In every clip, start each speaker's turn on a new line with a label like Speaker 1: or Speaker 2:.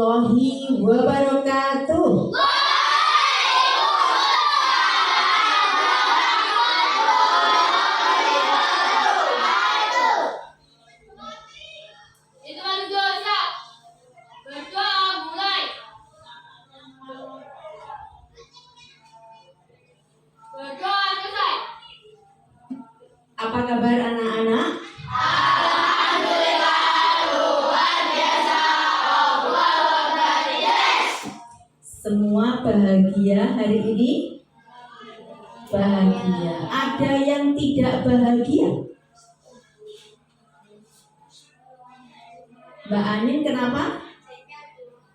Speaker 1: warahmatullahi wabarakatuh. Apa kabar anak-anak? Semua bahagia hari ini? Bahagia. Ada yang tidak bahagia? Mbak Anin kenapa?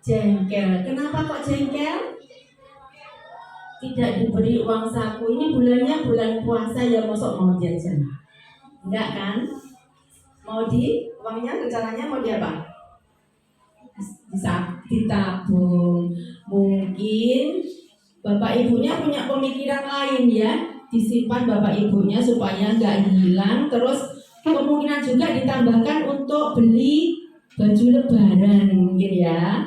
Speaker 1: Jengkel. Kenapa kok jengkel? Tidak diberi uang saku. Ini bulannya bulan puasa ya, mosok mau jajan? Enggak kan? Mau uangnya rencananya mau apa? Bisa ditabung. Mungkin bapak ibunya punya pemikiran lain ya, disimpan bapak ibunya supaya nggak hilang. Terus kemungkinan juga ditambahkan untuk beli baju lebaran mungkin ya.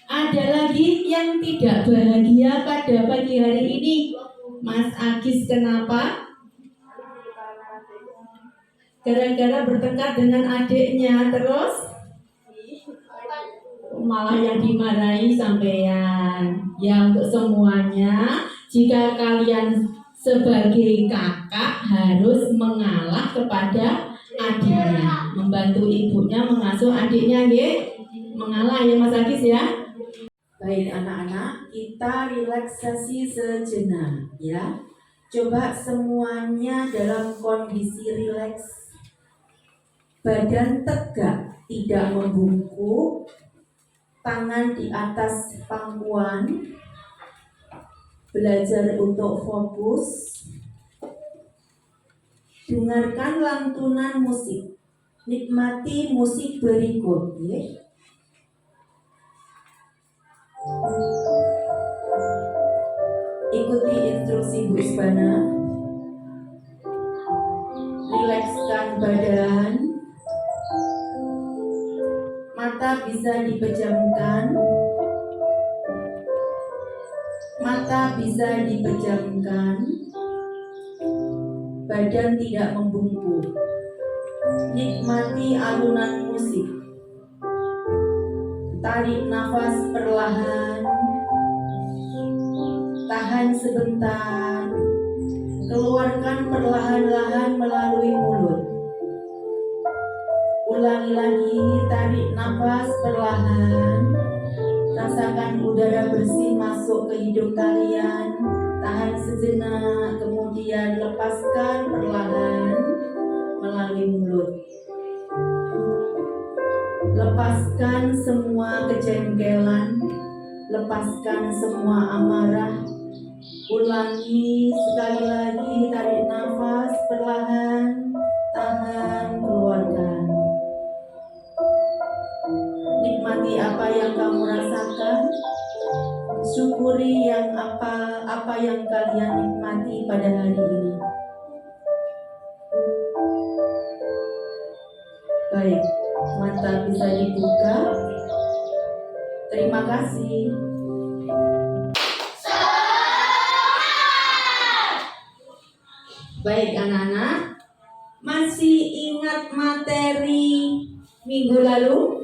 Speaker 1: Ada lagi yang tidak bahagia pada pagi hari ini. Mas Agis kenapa? Gara-gara bertengkar dengan adiknya, terus malah yang dimarahi sampean. Ya, untuk semuanya, jika kalian sebagai kakak harus mengalah kepada adiknya, membantu ibunya mengasuh adiknya, mengalah ya Mas Agis ya. Baik anak-anak, kita relaksasi sejenak ya. Coba semuanya dalam kondisi rileks, badan tegak, tidak membungkuk, tangan di atas pangkuan. Belajar untuk fokus. Dengarkan lantunan musik. Nikmati musik berikut ya. Ikuti instruksi Bu Isbana. Rilekskan badan. Mata bisa dipejamkan. Mata bisa dipejamkan. Badan tidak membungkuk. Nikmati alunan musik. Tarik nafas perlahan. Tahan sebentar. Keluarkan perlahan-lahan melalui mulut. Ulangi lagi, tarik nafas perlahan. Rasakan udara bersih masuk ke hidung kalian. Tahan sejenak, kemudian lepaskan perlahan melalui mulut. Lepaskan semua kejengkelan, lepaskan semua amarah. Ulangi sekali lagi, tarik nafas perlahan, tahan, keluarkan. Nikmati apa yang kamu rasakan. Syukuri yang apa yang kalian nikmati pada hari ini. Baik, mata bisa dibuka. Terima kasih. Baik anak-anak, masih ingat materi minggu lalu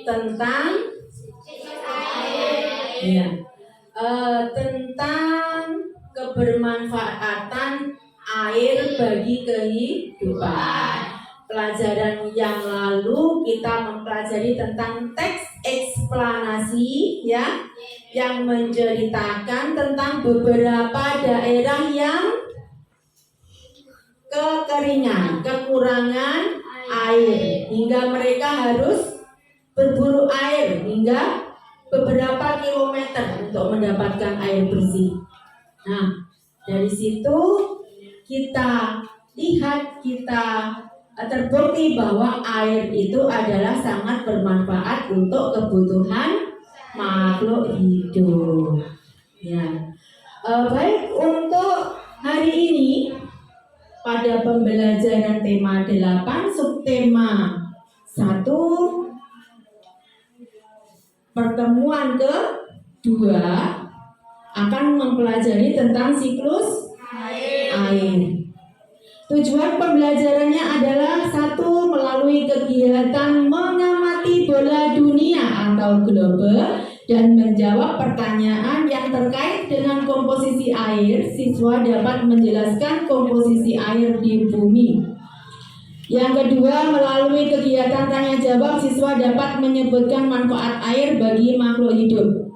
Speaker 1: tentang ya, tentang kebermanfaatan air bagi kehidupan. Pelajaran yang lalu kita mempelajari tentang teks eksplanasi ya, yang menceritakan tentang beberapa daerah yang kekeringan, kekurangan air, hingga mereka harus berburu air hingga beberapa kilometer untuk mendapatkan air bersih. Nah, dari situ kita lihat, kita terbukti bahwa air itu adalah sangat bermanfaat untuk kebutuhan makhluk hidup. Ya, baik, untuk hari ini pada pembelajaran tema 8 subtema 1 pertemuan kedua akan mempelajari tentang siklus air. Tujuan pembelajarannya adalah satu, melalui kegiatan mengamati bola dunia atau globe dan menjawab pertanyaan yang terkait dengan komposisi air, siswa dapat menjelaskan komposisi air di bumi. Yang kedua, melalui kegiatan tanya jawab, siswa dapat menyebutkan manfaat air bagi makhluk hidup.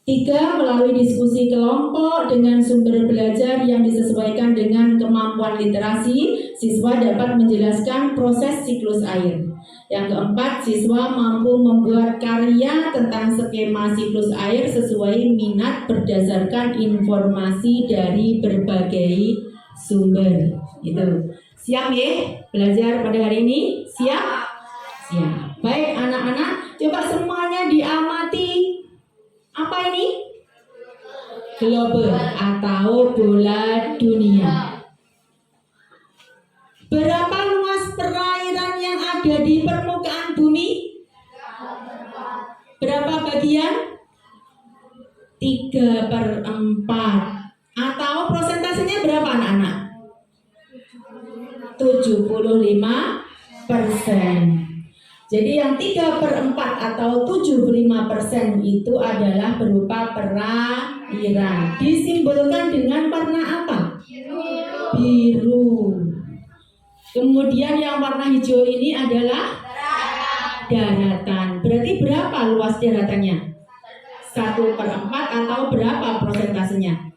Speaker 1: Tiga, melalui diskusi kelompok dengan sumber belajar yang disesuaikan dengan kemampuan literasi, siswa dapat menjelaskan proses siklus air. Yang keempat, siswa mampu membuat karya tentang skema siklus air sesuai minat berdasarkan informasi dari berbagai sumber. Itu. Siap ya belajar pada hari ini? Siap? Siap. Baik anak-anak, coba semuanya diamati. Apa ini? Globe atau bola dunia. Berapa luas perairan yang ada di permukaan bumi? Berapa bagian? 3/4. Atau prosentasenya berapa anak-anak? 75%. Jadi yang 3/4 atau 75% itu adalah berupa perairan. Disimbolkan dengan warna apa? Biru. Kemudian yang warna hijau ini adalah daratan. Berarti berapa luas daratannya? 1/4 atau berapa prosentasenya?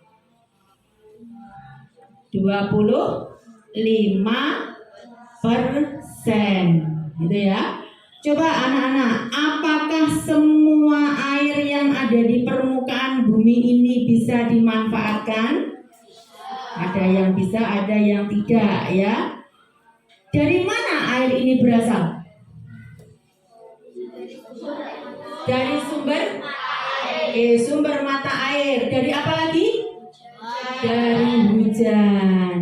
Speaker 1: 25%. Gitu ya. Coba anak-anak, apakah semua air yang ada di permukaan bumi ini bisa dimanfaatkan? Ada yang bisa, ada yang tidak ya. Dari mana air ini berasal? Dari sumber mata air. Dari apa lagi? Dari hujan.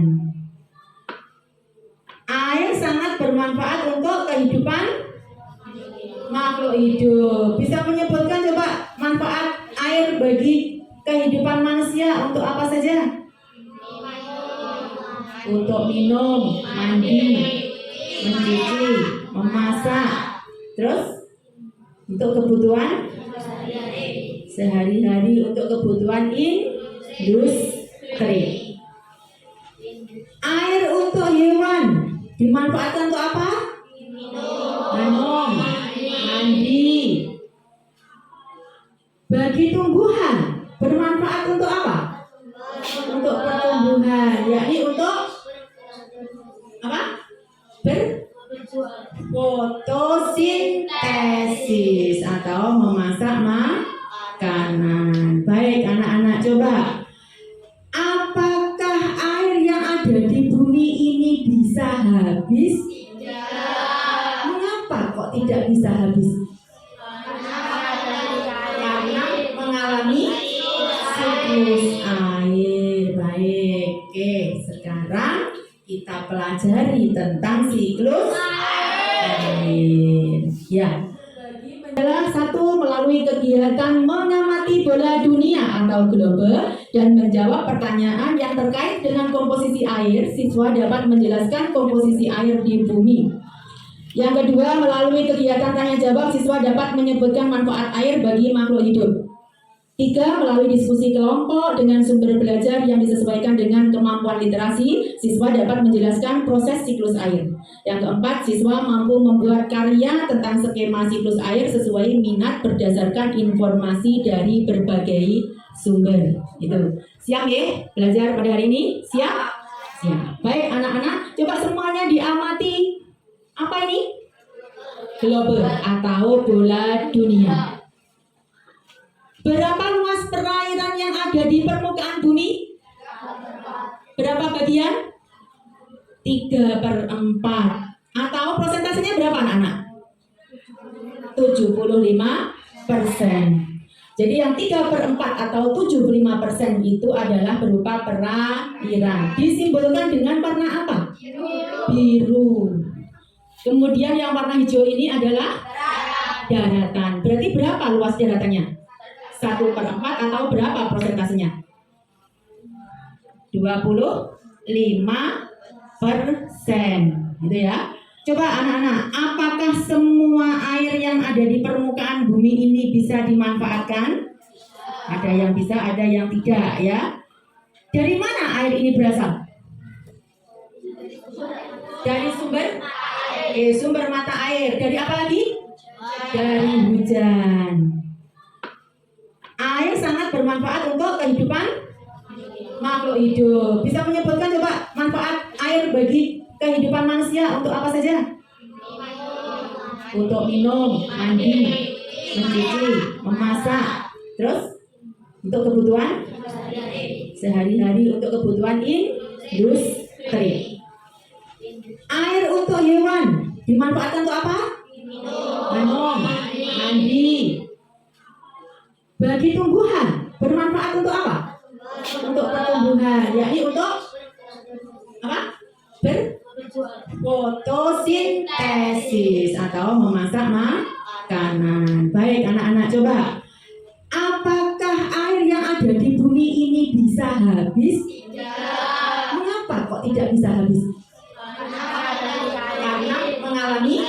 Speaker 1: Air sangat bermanfaat untuk kehidupan makhluk hidup. Bisa menyebutkan coba manfaat air bagi kehidupan manusia untuk apa saja? Untuk minum, mandi, mencuci, memasak. Terus untuk kebutuhan sehari-hari, untuk kebutuhan industri. Air untuk hewan dimanfaatkan untuk apa? Minum, mandi. Bagi tumbuhan bermanfaat untuk apa? Untuk pertumbuhan, yakni untuk apa? Fotosintesis atau memasak makanan. Baik anak-anak, coba. Apakah air yang ada di bumi ini bisa habis? Mengapa kok tidak bisa habis? Karena mengalami siklus air. Baik, oke. Sekarang kita pelajari tentang siklus air. Ya. Adalah satu, melalui kegiatan mengamati bola dunia atau globe dan menjawab pertanyaan yang terkait dengan komposisi air, siswa dapat menjelaskan komposisi air di bumi. Yang kedua, melalui kegiatan tanya jawab, siswa dapat menyebutkan manfaat air bagi makhluk hidup. Tiga, melalui diskusi kelompok dengan sumber belajar yang disesuaikan dengan kemampuan literasi, siswa dapat menjelaskan proses siklus air. Yang keempat, siswa mampu membuat karya tentang skema siklus air sesuai minat berdasarkan informasi dari berbagai sumber. Itu. Siap ya belajar pada hari ini? Siap? Siap. Baik anak-anak, coba semuanya diamati. Apa ini? Globe atau bola dunia. Berapa luas perairan yang ada di permukaan bumi? Berapa bagian? 3/4. Atau prosentasenya berapa anak-anak? 75%. Jadi yang 3/4 atau 75% itu adalah berupa perairan. Disimbolkan dengan warna apa? Biru. Kemudian yang warna hijau ini adalah daratan. Berarti berapa luas daratannya? 1/4 atau berapa persentasenya? 25%, gitu ya. Coba anak-anak, apakah semua air yang ada di permukaan bumi ini bisa dimanfaatkan? Ada yang bisa, ada yang tidak ya. Dari mana air ini berasal? Dari sumber mata air. Dari apa lagi? Dari hujan. Air sangat bermanfaat untuk kehidupan makhluk hidup. Bisa menyebutkan coba manfaat air bagi kehidupan manusia untuk apa saja? Untuk minum, mandi, mencuci, memasak. Terus untuk kebutuhan sehari-hari, untuk kebutuhan industri. Air untuk hewan dimanfaatkan untuk apa? Minum, mandi. Bagi tumbuhan bermanfaat untuk apa? Untuk pertumbuhan, yakni untuk apa? Berfotosintesis atau memasak makanan. Baik anak-anak, coba. Apakah air yang ada di bumi ini bisa habis? Mengapa kok tidak bisa habis? Karena mengalami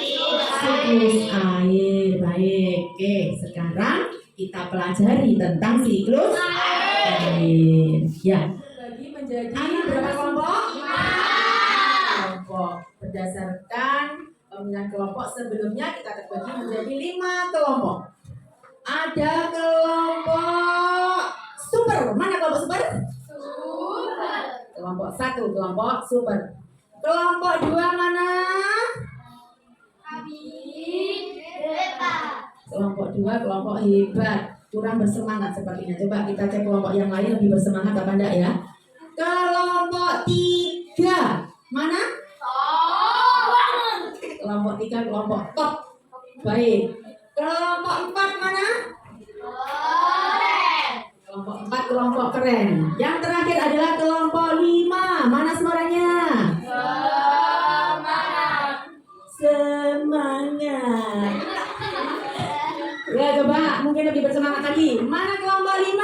Speaker 1: siklus air. Baik, oke. Sekarang kita pelajari tentang siklus air. Ya. Bagi menjadi berapa kelompok? 5 kelompok. Berdasarkan pemilihan kelompok sebelumnya kita terbagi menjadi 5 kelompok. Ada kelompok super. Mana kelompok super? Kelompok 1, kelompok super. Kelompok 2 mana? Kelompok 2, kelompok hebat. Kurang bersemangat sepertinya. Coba kita cek kelompok yang lain lebih bersemangat apa enggak ya? Kelompok 3 mana? Kelompok 3, kelompok top. Baik. Kelompok 4 mana? Kelompok 4, kelompok keren. Yang terakhir adalah kelompok 5. Mana suaranya? Semangat. Ya coba mungkin lebih bersemangat lagi. Mana kelompok 5?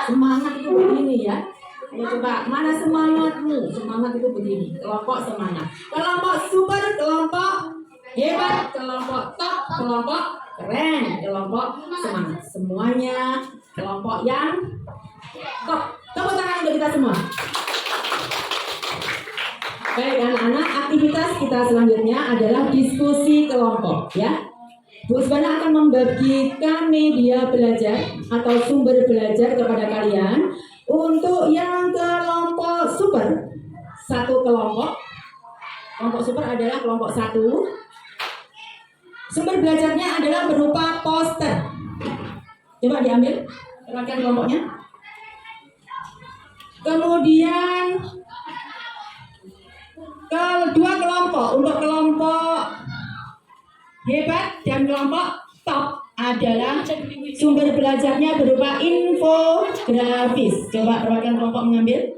Speaker 1: Semangat itu begini ya. Ayo coba, mana semangatmu? Semangat itu begini. Kelompok semangat. Kelompok super, kelompok hebat, kelompok top, kelompok keren, kelompok semangat. Semuanya kelompok yang top. Tepuk tangan untuk kita semua. Baik anak-anak, aktivitas kita selanjutnya adalah diskusi kelompok ya. Bu Subhana akan membagikan media belajar atau sumber belajar kepada kalian. Untuk yang kelompok super, 1 kelompok. Kelompok super adalah kelompok 1. Sumber belajarnya adalah berupa poster. Coba diambil, perhatikan kelompoknya. Kemudian kedua kelompok, untuk kelompok hebat dan kelompok top adalah sumber belajarnya berupa infografis. Coba perwakilan kelompok mengambil.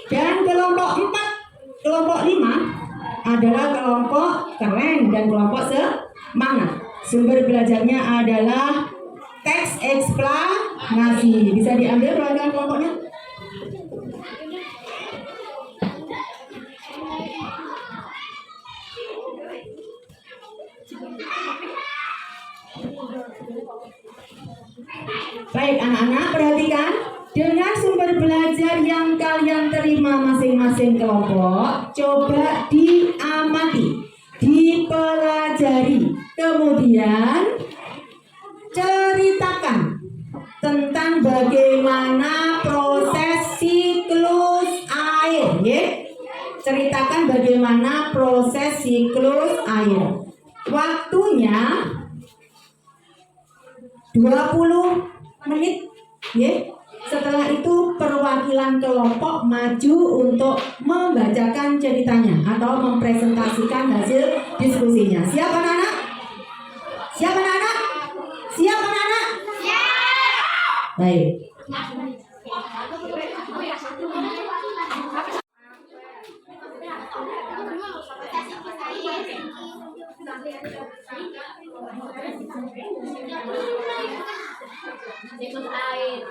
Speaker 1: Dan kelompok 4, kelompok 5 adalah kelompok keren dan kelompok semangat. Sumber belajarnya adalah teks eksplanasi. Bisa diambil perwakilan kelompoknya. Baik anak-anak, perhatikan. Dengan sumber belajar yang kalian terima masing-masing kelompok, coba diamati, dipelajari, kemudian ceritakan tentang bagaimana proses siklus air, ya. Ceritakan bagaimana proses siklus air. Waktunya 20 menit, ya. Setelah itu perwakilan kelompok maju untuk membacakan ceritanya atau mempresentasikan hasil diskusinya. Siap anak-anak? Siap anak-anak? Siap anak-anak? Siap. Baik.
Speaker 2: Siklus air.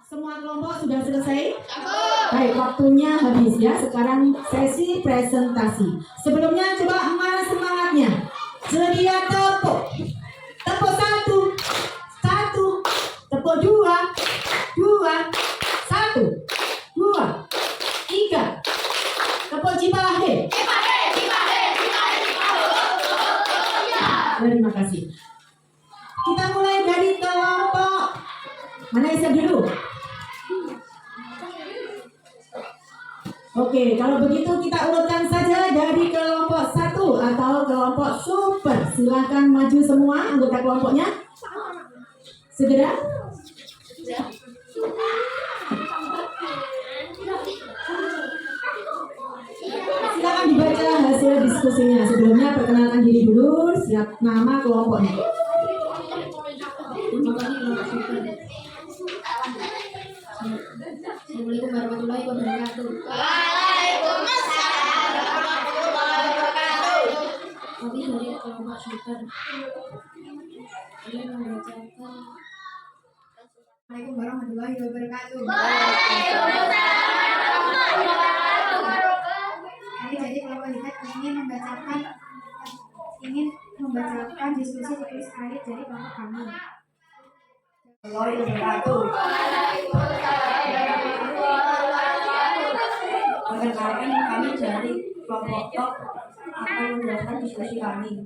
Speaker 1: Semua kelompok sudah selesai? Baik, waktunya habis ya. Sekarang sesi presentasi. Sebelumnya coba mana semangatnya? Sedia tepuk. Tepuk 1, 1. Tepuk 2, 2. 1, 2, 3. Tepuk Cipahe. Terima kasih. Kita mulai dari kelompok mana Isa dulu? Oke, kalau begitu kita urutkan saja dari kelompok 1 atau kelompok super. Silahkan maju semua anggota kelompoknya. Segera. Silakan dibaca hasil diskusinya. Sebelumnya perkenalkan diri dulu, siap nama kelompoknya.
Speaker 2: Assalamualaikum warahmatullahi wabarakatuh.
Speaker 3: Waalaikumsalam warahmatullahi wabarakatuh.
Speaker 2: Kami dari kelompok super ingin membacakan. Assalamualaikum warahmatullahi wabarakatuh. Kami dari kelompok lihat ingin membacakan diskusi tulis air dari kelompok kami.
Speaker 4: Perkenalkan, kami dari kelompok top akan menjelaskan diskusi kami.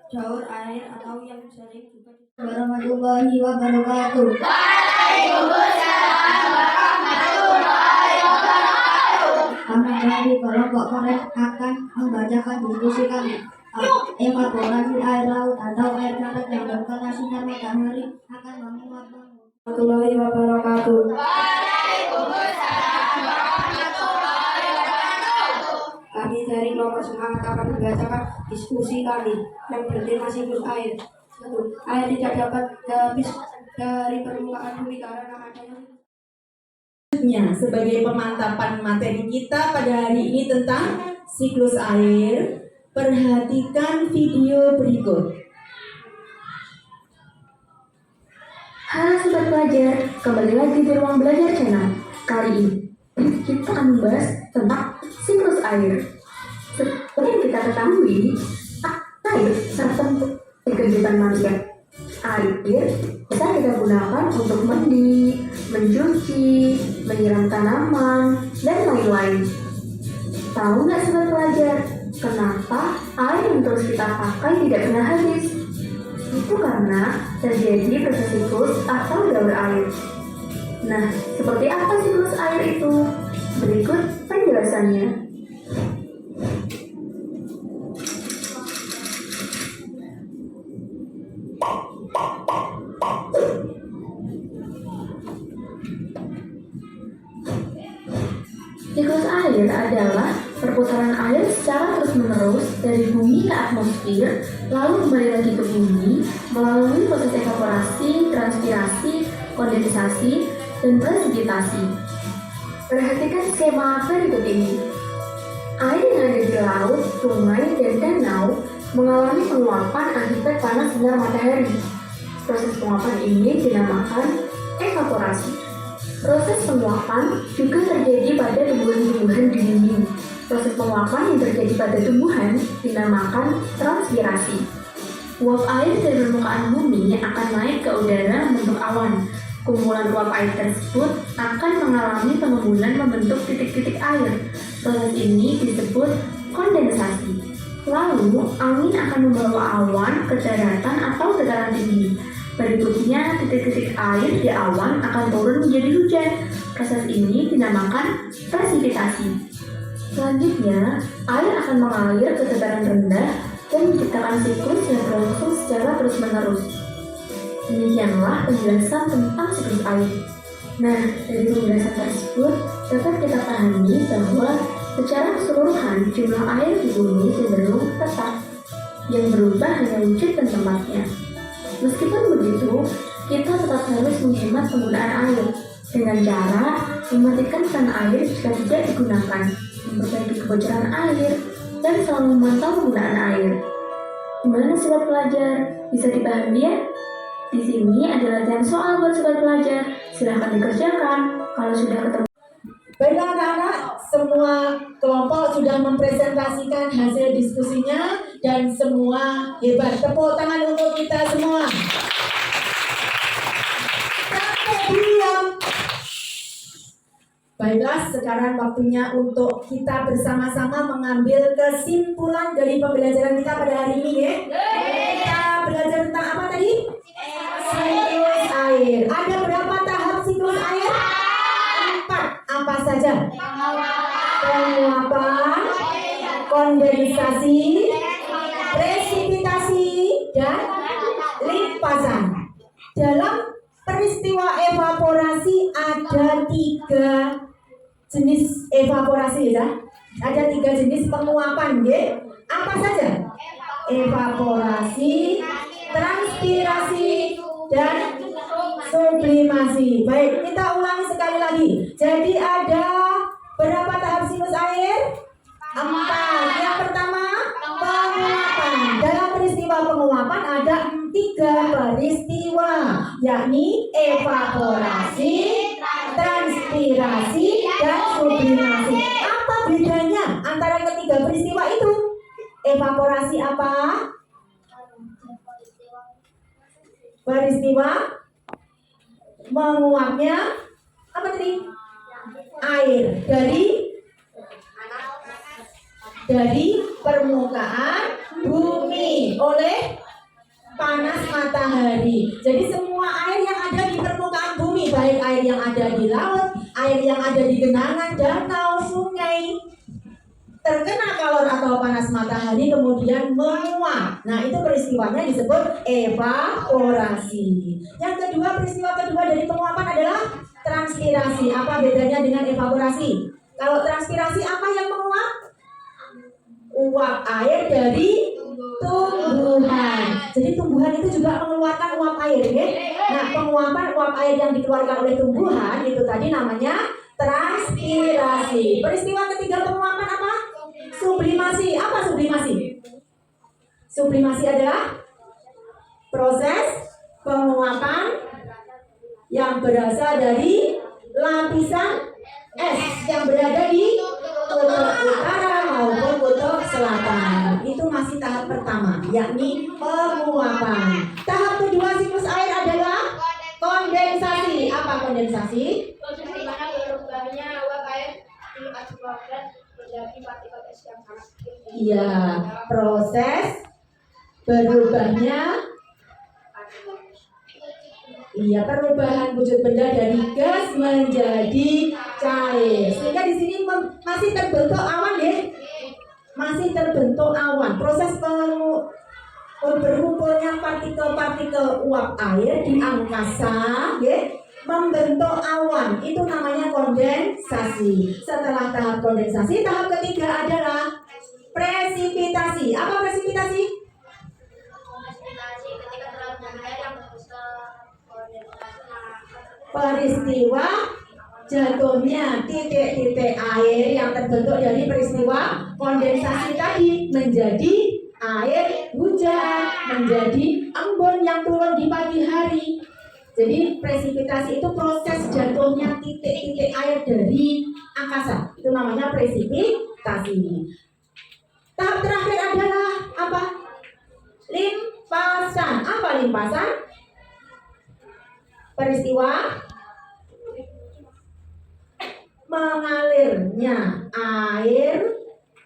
Speaker 4: Jalur air atau yang sering juga
Speaker 2: Warahmatullahi wabarakatuh.
Speaker 3: Waalaikumsalam warahmatullahi wabarakatuh.
Speaker 2: Kami dari kelompok korek akan membacakan diskusi kami. Evaporasi air laut atau air laut yang terkena sinar matahari akan menguap.
Speaker 4: warahmatullahi wabarakatuh.
Speaker 3: Waalaikumsalam warahmatullahi wabarakatuh.
Speaker 4: Kami dari kelompok semangat akan membacakan diskusi kami yang bertema siklus air. 1. Air tidak dapat habis dari permukaan bumi karena adanya
Speaker 1: Sebagai pemantapan materi kita pada hari ini tentang siklus air, perhatikan video berikut.
Speaker 5: Halo Sobat Pelajar, kembali lagi di Ruang Belajar Channel. Kali ini kita akan membahas tentang siklus air. Seperti yang kita ketahui, air sangat penting di kehidupan manusia. Air bisa kita gunakan untuk mandi, mencuci, menyiram tanaman, dan lain-lain. Tahu nggak Sobat Pelajar, kenapa air yang terus kita pakai tidak pernah habis? Itu karena terjadi proses siklus atau daur air. Nah, seperti apa siklus air itu? Berikut penjelasannya. Siklus air adalah perputaran air secara terus-menerus dari bumi ke atmosfer, lalu kembali lagi ke bumi melalui proses evaporasi, transpirasi, kondensasi, dan presipitasi. Perhatikan skema berikut ini. Air yang ada di laut, sungai, dan danau mengalami penguapan akibat panas sinar matahari. Proses penguapan ini dinamakan evaporasi. Proses penguapan juga terjadi pada tumbuhan-tumbuhan di bumi. Proses penguapan yang terjadi pada tumbuhan dinamakan transpirasi. Uap air dari permukaan bumi akan naik ke udara membentuk awan. Kumpulan uap air tersebut akan mengalami pengembunan membentuk titik-titik air. Proses ini disebut kondensasi. Lalu, angin akan membawa awan ke daratan atau dataran tinggi. Berikutnya, titik-titik air di awan akan turun menjadi hujan. Proses ini dinamakan presipitasi. Selanjutnya, air akan mengalir ke dataran rendah dan menciptakan siklus yang berlangsung secara terus-menerus. Demikianlah penjelasan tentang siklus air. Nah, dari penjelasan tersebut dapat kita pahami bahwa secara keseluruhan jumlah air di bumi cenderung tetap, yang berubah hanya wujud dan tempatnya. Meskipun begitu, kita tetap harus menghemat penggunaan air dengan cara mematikan keran air jika tidak digunakan, memperbaiki kebocoran air, dan selalu memantau penggunaan air. Gimana sobat pelajar? Bisa dipahami ya? Di sini ada latihan soal buat sobat pelajar. Silahkan dikerjakan. Kalau sudah ketemu.
Speaker 1: Baiklah anak-anak, semua kelompok sudah mempresentasikan hasil diskusinya dan semua hebat. Tepuk tangan untuk kita semua. Sampai diam. Baiklah, sekarang waktunya untuk kita bersama-sama mengambil kesimpulan dari pembelajaran kita pada hari ini ya. Kita belajar tentang apa tadi? Siklus air. Ada berapa tahap siklus air? 4. Apa saja? Penguapan, kondensasi, presipitasi, dan limpasan. Dalam peristiwa evaporasi ada 3 jenis evaporasi ya. Ada 3 jenis penguapan ya. Apa saja? Evaporasi, transpirasi, dan sublimasi. Baik, kita ulangi sekali lagi. Jadi ada berapa tahap siklus air? 4. Yang pertama, penguapan. Dalam peristiwa penguapan ada 3 peristiwa, yakni evaporasi, transpirasi, dan sublimasi. Apa bedanya antara ketiga peristiwa itu? Evaporasi apa? Peristiwa menguapnya apa tadi? Air dari permukaan bumi oleh panas matahari. Jadi semua air yang ada di permukaan bumi, baik air yang ada di laut, air yang ada di genangan, danau, sungai, terkena kalor atau panas matahari kemudian menguap. Nah, itu peristiwanya disebut evaporasi. Yang kedua, peristiwa kedua dari penguapan adalah transpirasi. Apa bedanya dengan evaporasi? Kalau transpirasi apa yang menguap? Uap air dari tumbuhan. Jadi tumbuhan itu juga mengeluarkan uap air, ya? Nah, penguapan uap air yang dikeluarkan oleh tumbuhan itu tadi namanya transpirasi. Peristiwa ketiga penguapan apa? Sublimasi. Apa sublimasi? Sublimasi adalah proses penguapan yang berasal dari lapisan es yang berada di kutub utara maupun kutub selatan. Itu masih tahap pertama, yakni penguapan. Tahap kedua siklus air adalah kondensasi. Apa kondensasi?
Speaker 4: Proses di mana berubahnya uap air diakibatkan menjadi partikel es yang sangat kecil.
Speaker 1: Iya, proses berubahnya perubahan wujud benda dari gas menjadi cair. Sehingga di sini masih terbentuk awan ya. Masih terbentuk awan. Proses berkumpulnya partikel-partikel uap air di angkasa ya, membentuk awan. Itu namanya kondensasi. Setelah tahap kondensasi, tahap ketiga adalah presipitasi. Apa presipitasi?
Speaker 3: Presipitasi ketika terlalu banyak yang
Speaker 1: Peristiwa jatuhnya titik-titik air yang terbentuk dari peristiwa kondensasi tadi menjadi air hujan, menjadi embun yang turun di pagi hari. Jadi presipitasi itu proses jatuhnya titik-titik air dari angkasa. Itu namanya presipitasi. Tahap terakhir adalah apa? Limpasan. Apa limpasan? Peristiwa mengalirnya air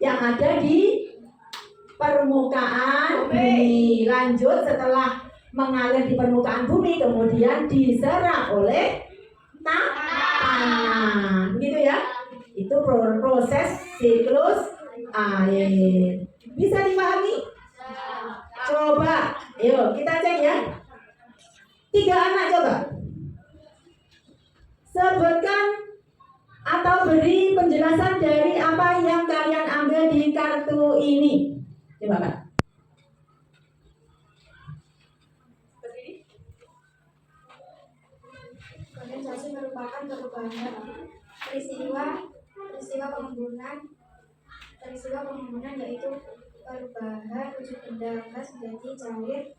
Speaker 1: yang ada di permukaan bumi. Lanjut, setelah mengalir di permukaan bumi, kemudian diserap oleh tanah. Begitu ya? Itu proses siklus air. Bisa dipahami? Coba, yuk kita cek ya. 3 anak coba. Sebutkan atau beri penjelasan dari apa yang kalian ambil di kartu ini. Coba Kak.
Speaker 2: Kondensasi merupakan perubahan peristiwa pengumpulan yaitu perubahan wujud benda gas menjadi cair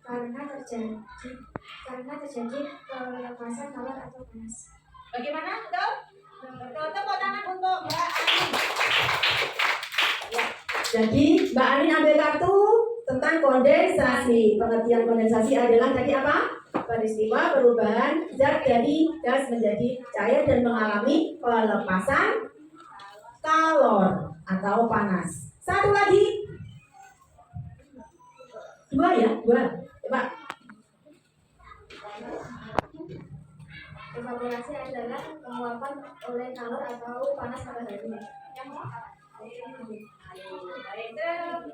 Speaker 2: karena terjadi pelepasan kalor atau panas.
Speaker 1: Bagaimana? Betul? Tepuk tangan untuk Mbak Ani. Ya. Jadi Mbak Ani ambil kartu tentang kondensasi. Pengertian kondensasi adalah tadi apa? Peristiwa perubahan zat dari gas menjadi cair dan mengalami pelepasan kalor atau panas. Satu lagi. 2 ya? 2. Coba.
Speaker 2: Evaporasi adalah penguapan oleh kalor atau panas matahari.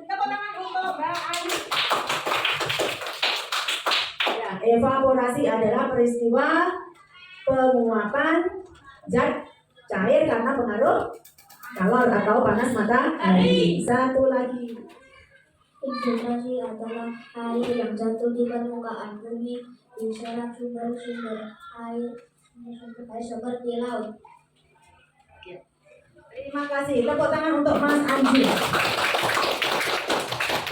Speaker 1: Tepuk tangan untuk Mbak Ani. Ya, evaporasi adalah peristiwa penguapan zat cair karena pengaruh kalor atau panas matahari. Satu lagi.
Speaker 2: Infiltrasi adalah air yang jatuh di permukaan bumi diserap sumber-sumber air seperti laut.
Speaker 1: Terima kasih. Tepuk tangan untuk Mas Anji.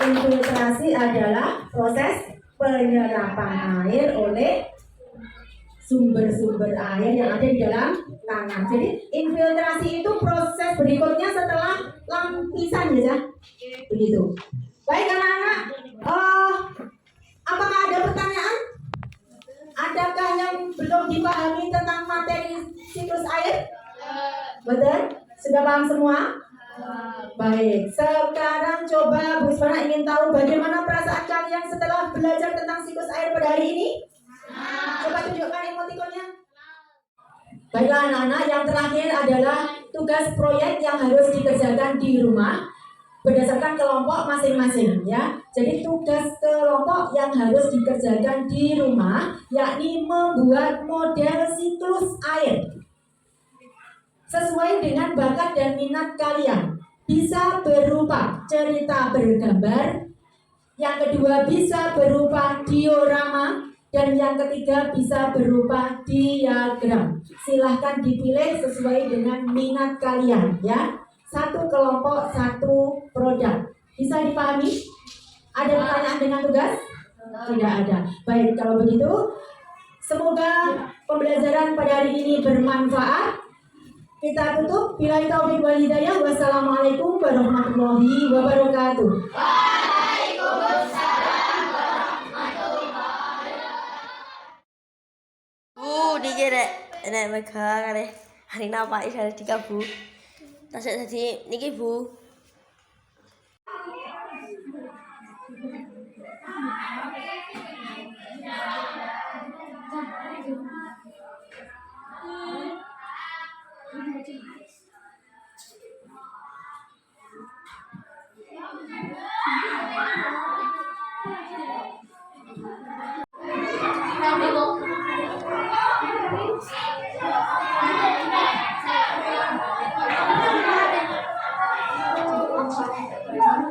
Speaker 1: Infiltrasi adalah proses penyerapan air oleh sumber-sumber air yang ada di dalam tanah. Jadi infiltrasi itu proses berikutnya setelah lapisan ya. Begitu. Baik anak-anak, apakah ada pertanyaan? Adakah yang belum dipahami tentang materi siklus air? Betul? Sudah paham semua? Baik, sekarang coba Bu Ismana ingin tahu bagaimana perasaan kalian setelah belajar tentang siklus air pada hari ini? Coba tunjukkan emotikonnya. Baiklah anak-anak, yang terakhir adalah tugas proyek yang harus dikerjakan di rumah berdasarkan kelompok masing-masing ya. Jadi tugas kelompok yang harus dikerjakan di rumah yakni membuat model siklus air sesuai dengan bakat dan minat kalian. Bisa berupa cerita bergambar, yang kedua bisa berupa diorama, dan yang ketiga bisa berupa diagram. Silahkan dipilih sesuai dengan minat kalian ya. Satu kelompok, satu produk. Bisa dipahami? Ada pertanyaan dengan tugas? Tidak ada. Baik, kalau begitu semoga pembelajaran pada hari ini bermanfaat. Kita tutup. Billahi taufiq wal hidayah. Wassalamualaikum warahmatullahi wabarakatuh.
Speaker 6: Bu, niki nek megang hari napa hari 3 Bu. Tasik dadi niki Bu.
Speaker 2: kami